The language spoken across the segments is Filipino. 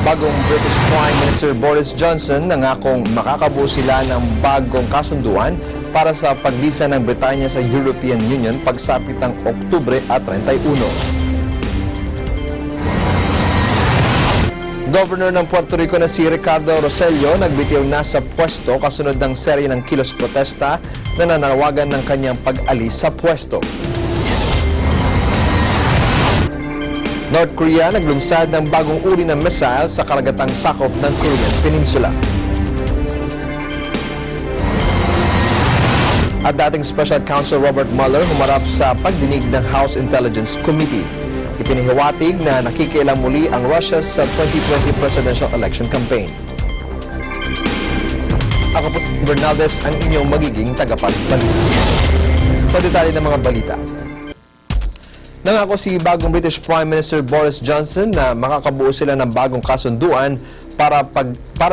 Bagong British Prime Minister Boris Johnson nangakong makakabuo sila ng bagong kasunduan para sa paglisa ng Britanya sa European Union pagsapit ng Oktubre at 31. Governor ng Puerto Rico na si Ricardo Rosselló nagbitiw na sa pwesto kasunod ng serye ng kilos protesta na nananawagan ng kanyang pag-alis sa pwesto. North Korea naglunsad ng bagong uri ng missile sa karagatang sakop ng Korean Peninsula. At dating Special Counsel Robert Mueller humarap sa pagdinig ng House Intelligence Committee. Ipinihiwatig na nakikialam muli ang Russia sa 2020 presidential election campaign. Ako po Bernaldez ang inyong magiging tagapagbalita. Sa detalye ng mga balita. Nangako si bagong British Prime Minister Boris Johnson na makakabuo sila ng bagong kasunduan para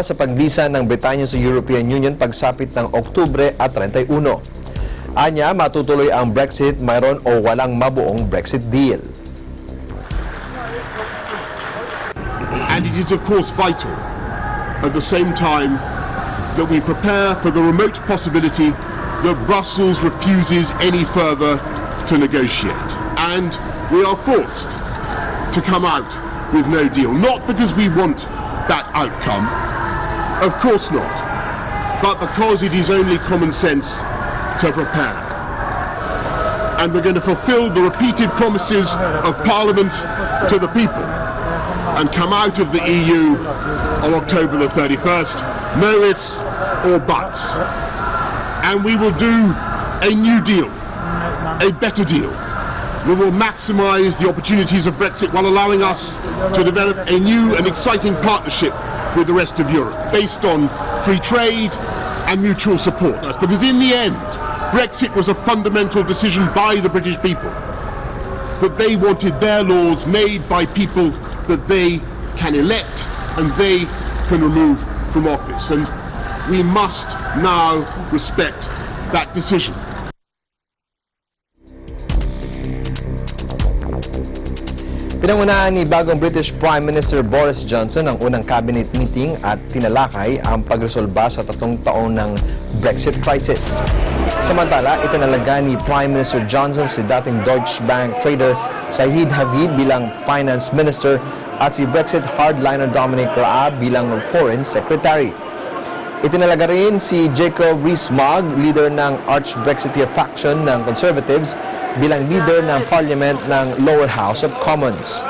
sa paglisa ng Britanya sa European Union pagsapit ng Oktubre at 31. Anya, matutuloy ang Brexit mayroon o walang mabuong Brexit deal. And it is of course vital at the same time that we prepare for the remote possibility that Brussels refuses any further to negotiate. And we are forced to come out with no deal. Not because we want that outcome, of course not, but because it is only common sense to prepare. And we're going to fulfill the repeated promises of Parliament to the people and come out of the EU on October the 31st, no ifs or buts. And we will do a new deal, a better deal. We will maximise the opportunities of Brexit while allowing us to develop a new and exciting partnership with the rest of Europe based on free trade and mutual support. Because in the end, Brexit was a fundamental decision by the British people, that they wanted their laws made by people that they can elect and they can remove from office. And we must now respect that decision. Pinangunahan ni bagong British Prime Minister Boris Johnson ang unang cabinet meeting at tinalakay ang pagresolba sa 3 taon ng Brexit crisis. Samantala, itinalaga ni Prime Minister Johnson si dating Deutsche Bank trader Said Havid bilang Finance Minister at si Brexit hardliner Dominic Raab bilang Foreign Secretary. Itinalaga rin si Jacob Rees-Mogg, leader ng arch-Brexiteer faction ng Conservatives, bilang leader ng Parliament ng Lower House of Commons.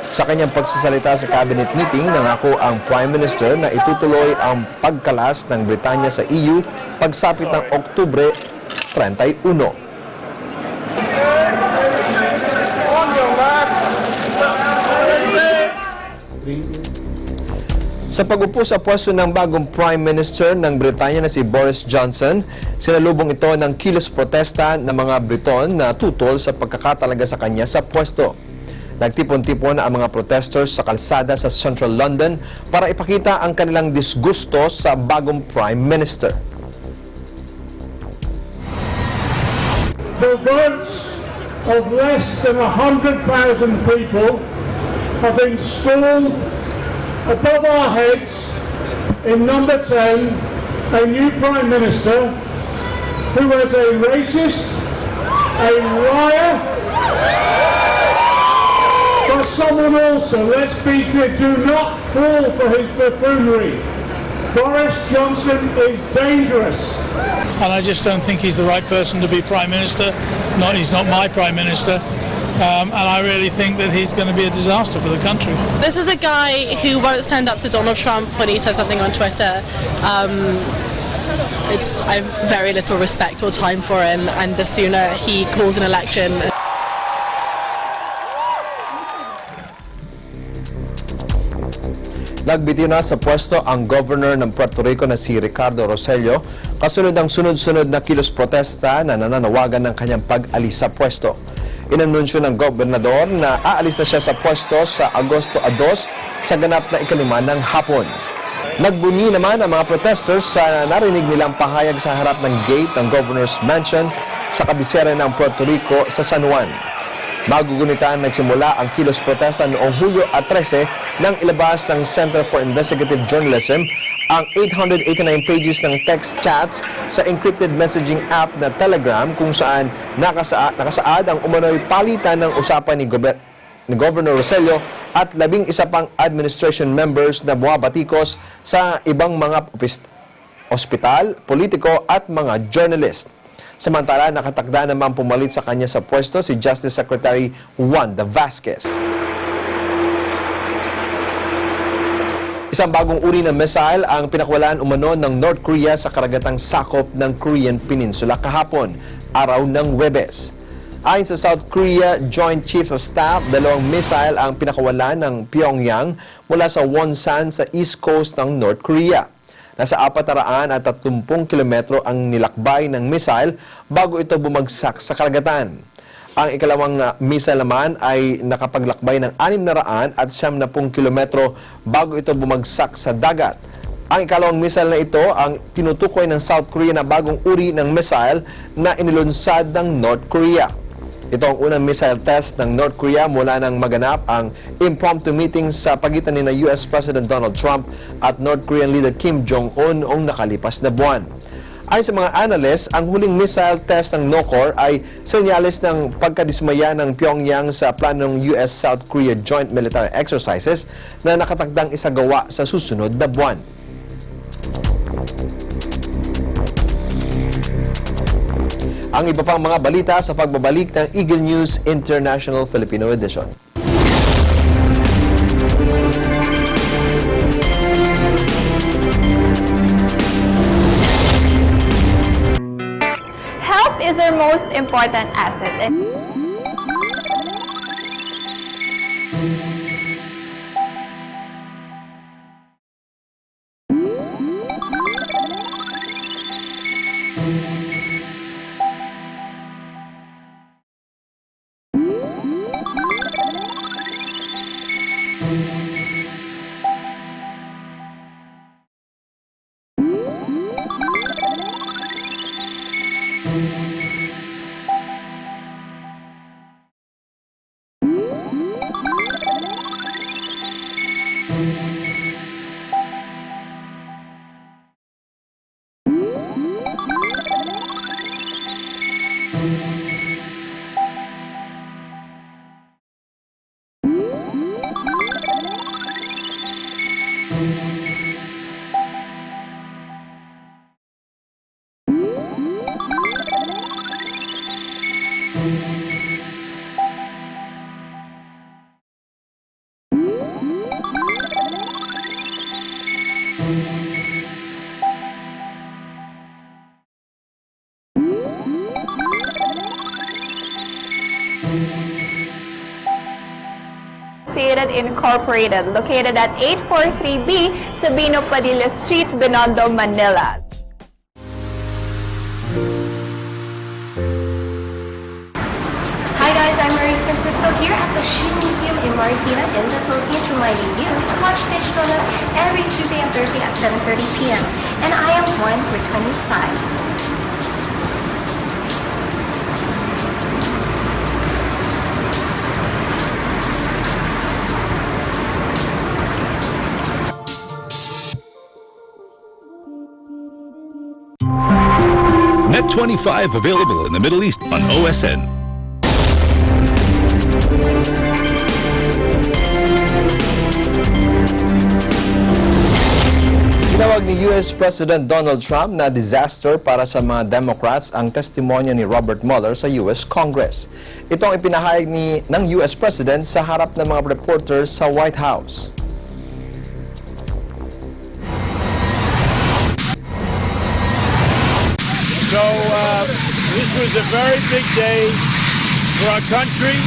Sa kanyang pagsasalita sa cabinet meeting, nangako ang Prime Minister na itutuloy ang pagkalas ng Britanya sa EU pagsapit ng Oktubre 31. Sa pag-upo sa pwesto ng bagong Prime Minister ng Britanya na si Boris Johnson, sinalubong ito ng kilos protesta ng mga Briton na tutol sa pagkakatalaga sa kanya sa pwesto. Nagtipon-tipon ang mga protesters sa kalsada sa Central London para ipakita ang kanilang disgusto sa bagong Prime Minister. The votes of less than 100,000 people have installed above our heads in number 10 a new Prime Minister who is a racist, a liar, but someone also, let's be clear, do not fall for his buffoonery. Boris Johnson is dangerous. And I just don't think he's the right person to be Prime Minister. He's not my Prime Minister. And I really think that he's going to be a disaster for the country. This is a guy who won't stand up to Donald Trump when he says something on Twitter. I have very little respect or time for him, and the sooner he calls an election. Nagbitiw na sa pwesto ang Governor ng Puerto Rico na si Ricardo Rosselló kasunod ang sunod-sunod na kilos protesta na nananawagan ng kanyang pag-alis sa pwesto. Inanunsyo ng gobernador na aalis na siya sa pwesto sa Agosto 2 sa ganap na ika-5 ng hapon. Nagbunyi naman ang mga protesters sa narinig nilang pahayag sa harap ng gate ng Governor's Mansion sa kabisera ng Puerto Rico sa San Juan. Magugunitan nagsimula ang kilos protesta noong Hulyo 13 nang ilabas ng Center for Investigative Journalism ang 889 pages ng text chats sa encrypted messaging app na Telegram kung saan nakasaad ang umano'y palitan ng usapan ni Governor Rosello at 11 pang administration members na bumabatikos sa ibang mga ospital, politiko at mga journalist. Samantala, nakatakda naman pumalit sa kanya sa pwesto si Justice Secretary Wanda Vasquez. Isang bagong uri ng missile ang pinakwalaan umano ng North Korea sa karagatang sakop ng Korean Peninsula kahapon, araw ng Huwebes. Ayon sa South Korea Joint Chiefs of Staff, 2 missile ang pinakawalan ng Pyongyang mula sa Wonsan sa east coast ng North Korea. Nasa 430 kilometro ang nilakbay ng missile bago ito bumagsak sa karagatan. Ang ikalawang missile naman ay nakapaglakbay ng 600 at 70 kilometro bago ito bumagsak sa dagat. Ang ikalawang missile na ito ang tinutukoy ng South Korea na bagong uri ng missile na inilunsad ng North Korea. Ito ang unang missile test ng North Korea mula nang maganap ang impromptu meeting sa pagitan ni US President Donald Trump at North Korean leader Kim Jong-un noong nakalipas na buwan. Ayon sa mga analysts, ang huling missile test ng NOCOR ay senyales ng pagkadismaya ng Pyongyang sa planong US-South Korea Joint Military Exercises na nakatakdang isagawa sa susunod na buwan. Ang iba pang mga balita sa pagbabalik ng Eagle News International Filipino Edition. Health is our most important asset. Incorporated, located at 843B Sabino Padilla Street, Binondo, Manila. Hi guys, I'm Marie Francisco here at the Shoe Museum in Marikina in the Philippines, reminding you to watch Digital News every Tuesday and Thursday at 7:30 p.m. And I am one for 25. Net 25 available in the Middle East on OSN. Tinawag ni US President Donald Trump na disaster para sa mga Democrats ang testimonya ni Robert Mueller sa US Congress. Ito ang ipinahayag ng US President sa harap ng mga reporters sa White House. So this was a very big day for our country.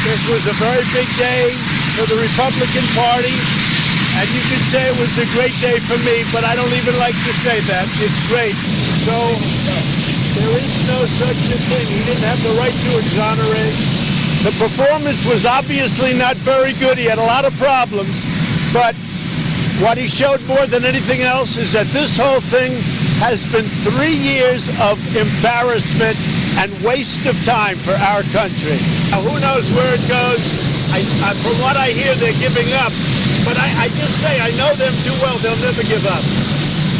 This was a very big day for the Republican Party. And you could say it was a great day for me, but I don't even like to say that. It's great. So there is no such a thing. He didn't have the right to exonerate. The performance was obviously not very good. He had a lot of problems. But what he showed more than anything else is that this whole thing has been 3 years of embarrassment and waste of time for our country. Now, who knows where it goes? From what I hear, they're giving up. But I just say, I know them too well. They'll never give up.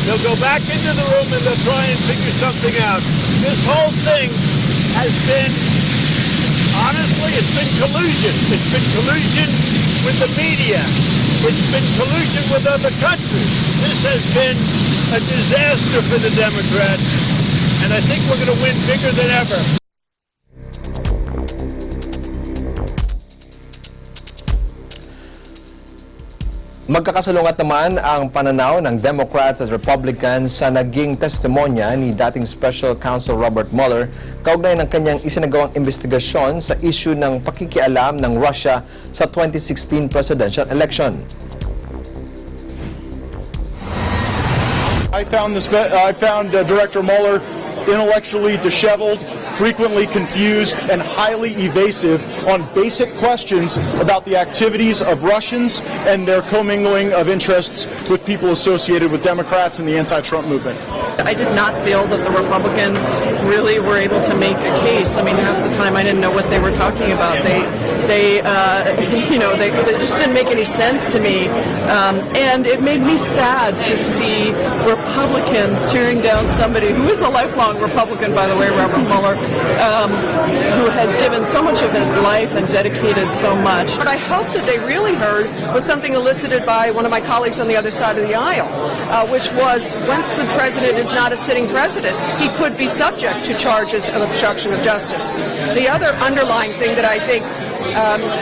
They'll go back into the room and they'll try and figure something out. This whole thing has been, honestly, it's been collusion. It's been collusion with the media. It's been collusion with other countries. This has been a disaster for the Democrats, and I think we're going to win bigger than ever. Magkakasalungat naman ang pananaw ng Democrats at Republicans sa naging testimonya ni dating Special Counsel Robert Mueller kaugnay ng kanyang isinagawang investigasyon sa issue ng pakikialam ng Russia sa 2016 presidential election. I found Director Mueller intellectually disheveled, frequently confused, and highly evasive on basic questions about the activities of Russians and their commingling of interests with people associated with Democrats and the anti-Trump movement. I did not feel that the Republicans really were able to make a case. I mean, half the time I didn't know what they were talking about. They just didn't make any sense to me, and it made me sad to see Republicans tearing down somebody who is a lifelong Republican, by the way, Robert Mueller, who has given so much of his life and dedicated so much. What I hope that they really heard was something elicited by one of my colleagues on the other side of the aisle, which was once the president is not a sitting president, he could be subject to charges of obstruction of justice. The other underlying thing that I think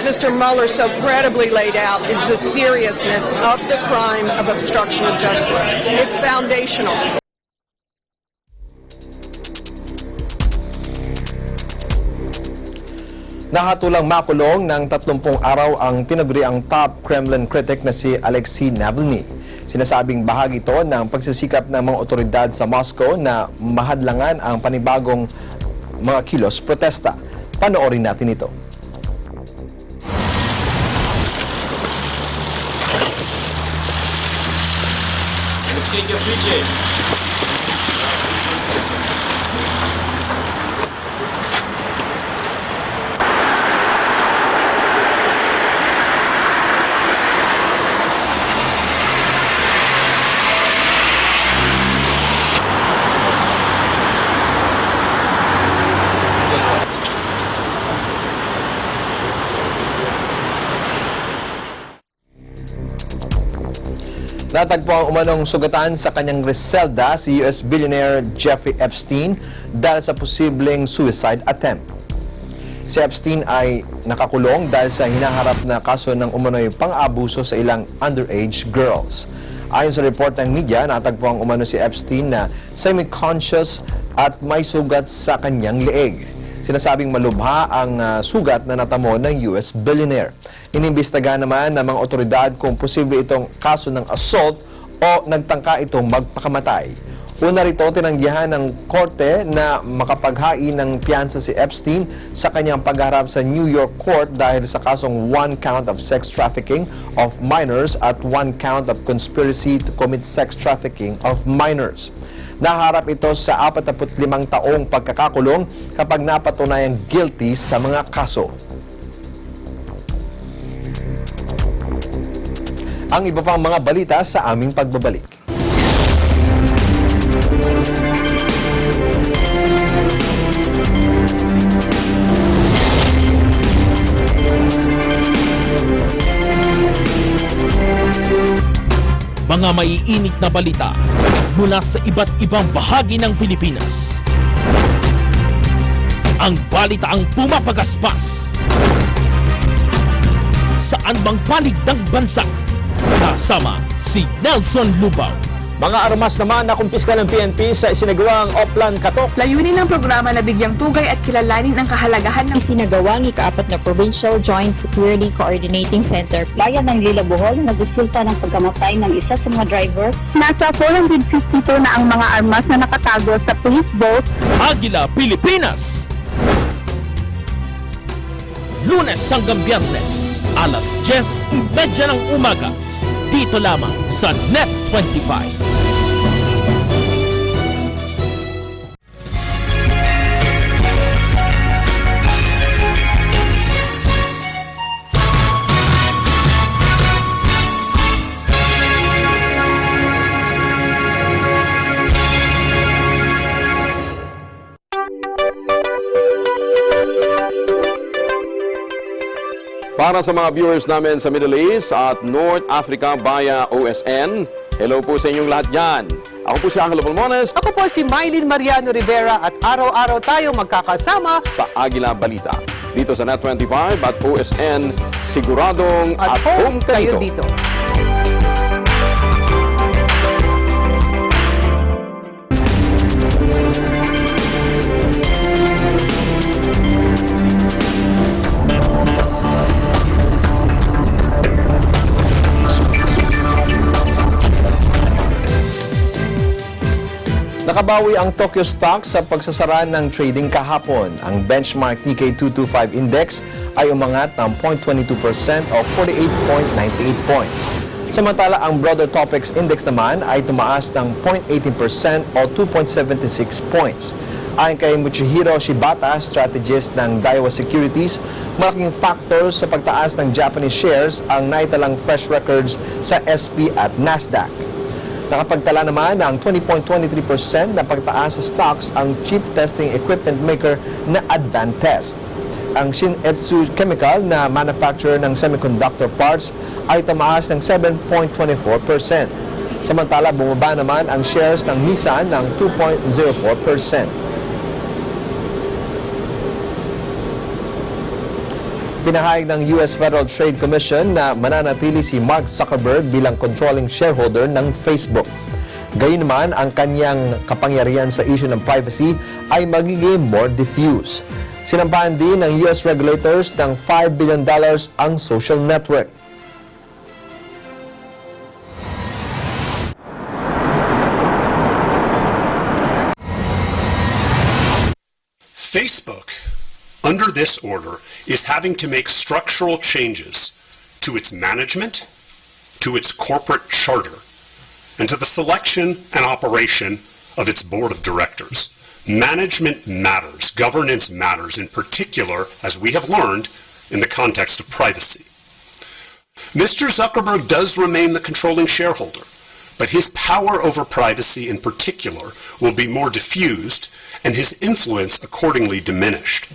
Mr. Mueller so credibly laid out is the seriousness of the crime of obstruction of justice. It's foundational. Nakatulang makulong ng 30 araw ang tinaguriang top Kremlin critic na si Alexei Navalny. Sinasabing bahagi ito ng pagsisikap ng mga otoridad sa Moscow na mahadlangan ang panibagong mga kilos protesta. Panoorin natin ito. Alexei, держитесь! Natagpo ang umanong sugatan sa kanyang reselda si US billionaire Jeffrey Epstein dahil sa posibleng suicide attempt. Si Epstein ay nakakulong dahil sa hinaharap na kaso ng umano'y pang-abuso sa ilang underage girls. Ayon sa report ng media, natagpo ang umano si Epstein na semi-conscious at may sugat sa kanyang leeg. Sinasabing malubha ang sugat na natamo ng US billionaire. Inimbestigahan naman ng mga otoridad kung posible itong kaso ng assault o nagtangka itong magpakamatay. Una rito, tinanggihan ng korte na makapaghain ng piyansa si Epstein sa kanyang pagharap sa New York court dahil sa kasong 1 count of sex trafficking of minors at 1 count of conspiracy to commit sex trafficking of minors. Naharap ito sa 45 taong pagkakakulong kapag napatunayang guilty sa mga kaso. Ang iba pang mga balita sa aming pagbabalik. Mga maiinit na balita mula sa iba't ibang bahagi ng Pilipinas. Ang balitaang pumapagaspas. Saan bang panig ng bansa? Kasama si Nelson Lubao. Mga armas naman na kumpiska ng PNP sa isinagawang Oplan Katok. Layunin ng programa na bigyang tugay at kilalanin ang kahalagahan ng isinagawang ika-4 na Provincial Joint Security Coordinating Center. Bayan ng Lila Bohol na nagresulta ng pagkamatay ng isa sa mga driver. Nasa 452 na ang mga armas na nakatago sa police boat. Agila, Pilipinas! Lunes hanggang Biyernes, alas 10:30 ng umaga. Dito lamang sa Net 25. Para sa mga viewers namin sa Middle East at North Africa via OSN, hello po sa inyong lahat dyan. Ako po si Angelo Pulmones. Ako po si Mylene Mariano Rivera at araw-araw tayo magkakasama sa Agila Balita. Dito sa Net25 at OSN, siguradong at home kayo dito. Nakabawi ang Tokyo Stock sa pagsasara ng trading kahapon. Ang benchmark Nikkei 225 Index ay umangat ng 0.22% o 48.98 points. Samantala, ang Broader Topics Index naman ay tumaas ng 0.18% o 2.76 points. Ayon kay Muchihiro Shibata, strategist ng Daiwa Securities, malaking factor sa pagtaas ng Japanese shares ang naitalang fresh records sa SP at Nasdaq. Nakapagtala naman ng 20.23% na pagtaas sa stocks ang chip testing equipment maker na Advantest. Ang Shin-Etsu Chemical na manufacturer ng semiconductor parts ay tumaas ng 7.24%. Samantala, bumaba naman ang shares ng Nissan ng 2.04%. Pinahayag ng US Federal Trade Commission na mananatili si Mark Zuckerberg bilang controlling shareholder ng Facebook. Gayunman, ang kanyang kapangyarihan sa issue ng privacy ay magiging more diffuse. Sinampahan din ng US regulators ng $5 billion ang social network. Facebook, under this order, is having to make structural changes to its management, to its corporate charter, and to the selection and operation of its board of directors. Management matters, governance matters, in particular, as we have learned, in the context of privacy. Mr. Zuckerberg does remain the controlling shareholder, but his power over privacy in particular will be more diffused and his influence accordingly diminished.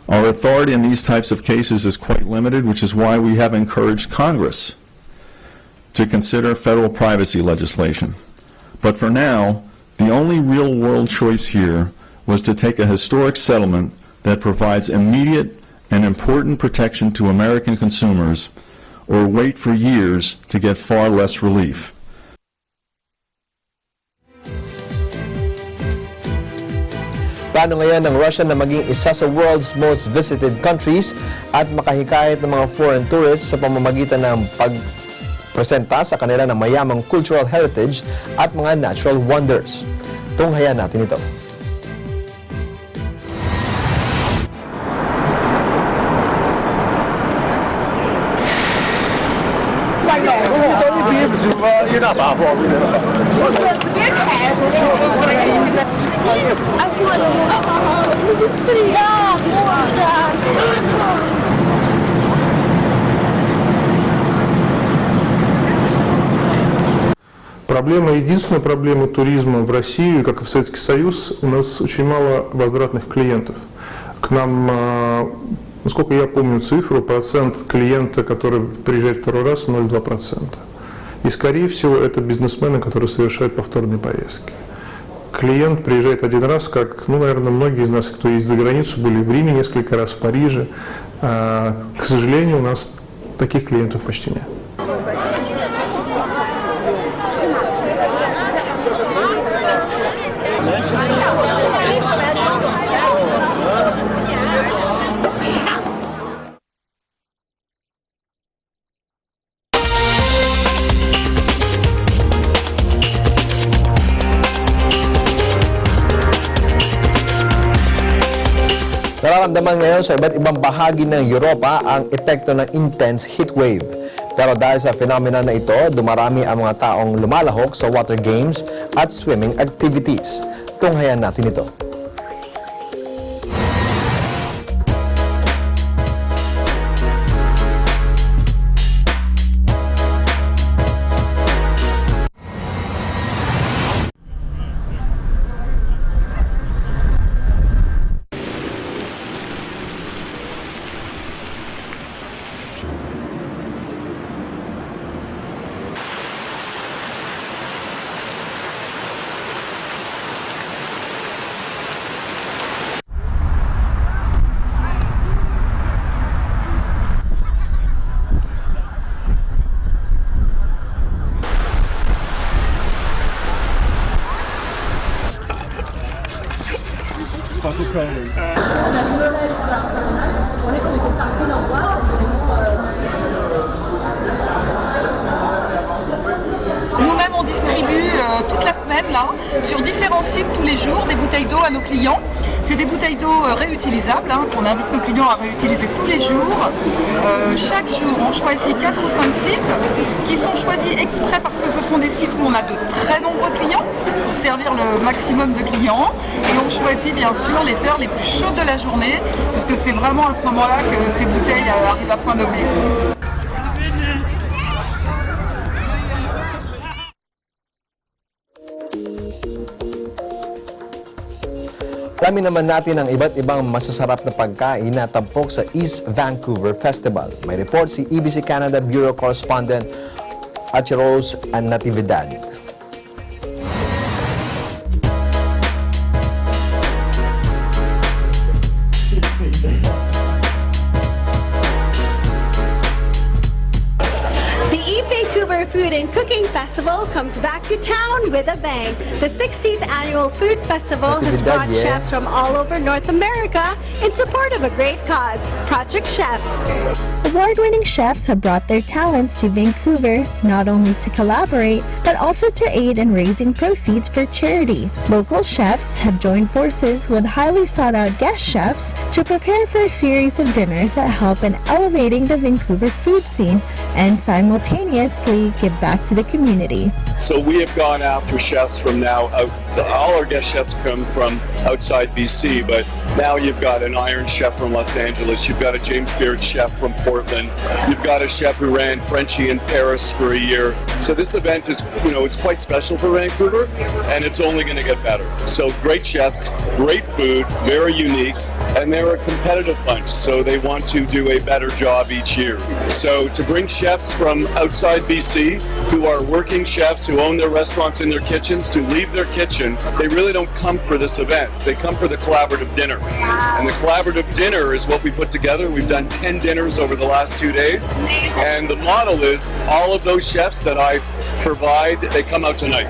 Our authority in these types of cases is quite limited, which is why we have encouraged Congress to consider federal privacy legislation. But for now, the only real-world choice here was to take a historic settlement that provides immediate and important protection to American consumers, or wait for years to get far less relief. Plano ngayon ng Russia na maging isa sa world's most visited countries at makahikayat ng mga foreign tourists sa pamamagitan ng pagpresenta sa kanila ng mayamang cultural heritage at mga natural wonders. Tunghayan natin ito. Единственная проблема туризма в России, как и в Советский Союз, у нас очень мало возвратных клиентов. К нам, насколько я помню цифру, процент клиента, который приезжает второй раз, 0,2%. И, скорее всего, это бизнесмены, которые совершают повторные поездки. Клиент приезжает один раз, как, наверное, многие из нас, кто ездит за границу, были в Риме несколько раз, в Париже. К сожалению, у нас таких клиентов почти нет. Nararamdaman ngayon sa iba't ibang bahagi ng Europa ang epekto ng intense heatwave. Pero dahil sa phenomena na ito, dumarami ang mga taong lumalahok sa water games at swimming activities. Tunghayan natin ito. Nous-mêmes, on distribue toute la semaine, là, sur différents sites tous les jours, des bouteilles d'eau à nos clients. C'est des bouteilles d'eau réutilisables, qu'on invite nos clients à réutiliser tous les jours. Chaque jour, on choisit 4 ou 5 sites qui sont choisis exprès parce que ce sont des sites où on a de très nombreux clients pour servir le maximum de clients. Et on choisit bien sûr les heures les plus chaudes de la journée, puisque c'est vraiment à ce moment-là que ces bouteilles arrivent à point nommé. Alamin naman natin ang iba't ibang masasarap na pagkain na tampok sa East Vancouver Festival. May report si EBC Canada Bureau Correspondent Rose Natividad. Food and Cooking Festival comes back to town with a bang. The 16th annual Food Festival has brought chefs from all over North America in support of a great cause, Project Chef. Award-winning chefs have brought their talents to Vancouver not only to collaborate, but also to aid in raising proceeds for charity. Local chefs have joined forces with highly sought-out guest chefs to prepare for a series of dinners that help in elevating the Vancouver food scene and simultaneously give back to the community. So we have gone after chefs from now out. All our guest chefs come from outside BC, but now you've got an Iron Chef from Los Angeles, you've got a James Beard chef from Portland, you've got a chef who ran Frenchie in Paris for a year. So this event is, it's quite special for Vancouver, and it's only going to get better. So great chefs, great food, very unique, and they're a competitive bunch, so they want to do a better job each year. So to bring chefs from outside BC, who are working chefs, who own their restaurants in their kitchens, to leave their kitchen, they really don't come for this event. They come for the collaborative dinner. And the collaborative dinner is what we put together. We've done 10 dinners over the last 2 days. And the model is all of those chefs that I provide, they come out tonight.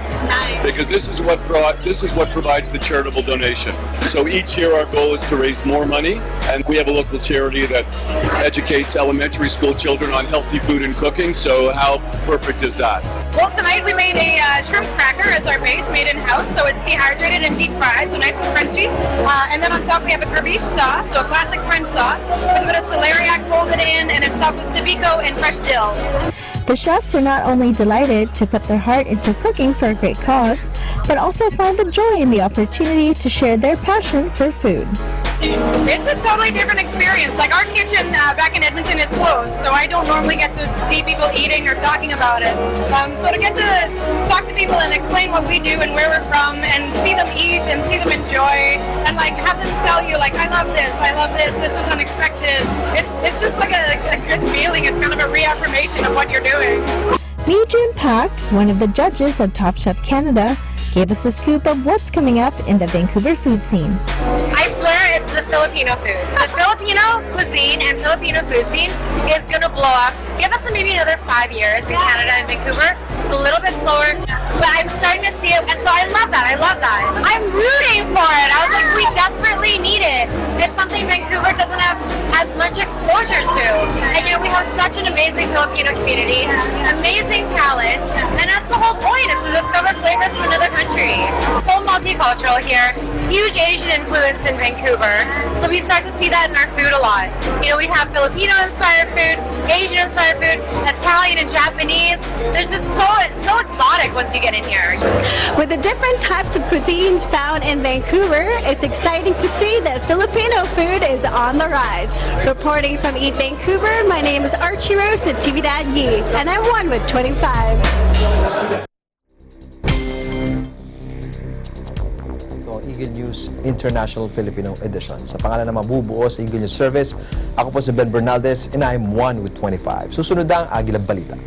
Because this is what provides the charitable donation. So each year our goal is to raise more money, and we have a local charity that educates elementary school children on healthy food and cooking, so how perfect is that? Well, tonight we made a shrimp cracker as our base, made in-house, so it's dehydrated and deep fried, so nice and crunchy. And then on top we have a Gerbiche sauce, so a classic French sauce, with a bit of celeriac folded in, and it's topped with Tabico and fresh dill. The chefs are not only delighted to put their heart into cooking for a great cause, but also find the joy in the opportunity to share their passion for food. It's a totally different experience. Like our kitchen back in Edmonton is closed, so I don't normally get to see people eating or talking about it. So to get to talk to people and explain what we do and where we're from and see them eat and see them enjoy and like have them tell you like, I love this, this was unexpected. It's just like a good feeling. It's kind of a reaffirmation of what you're doing. Mi Jun Pak, one of the judges of Top Chef Canada, gave us a scoop of what's coming up in the Vancouver food scene. I swear it's the Filipino food. The Filipino cuisine and Filipino food scene is going to blow up. Give us maybe another 5 years in Canada and Vancouver. It's a little bit slower, but I'm starting to see it, and so I love that. I'm rooting for it. I was like, we desperately need it. It's something Vancouver doesn't have as much exposure to. And we have such an amazing Filipino community, amazing talent, and that's the whole point, is to discover flavors from another country. It's so multicultural here, huge Asian influence in Vancouver, so we start to see that in our food a lot. We have Filipino-inspired food, Asian-inspired food, Italian and Japanese. There's just so exotic once you get in here. With the different types of cuisines found in Vancouver, it's exciting to see that Filipino food is on the rise. Reporting from Eat Vancouver, my name is Rose Natividad, and I'm 1 with 25. Eagle News International Filipino Edition. Sa pangalan na mabubuo sa Eagle News Service, ako po si Ben Bernaldez and I'm 1 with 25. Susunod ang Agilang Balita.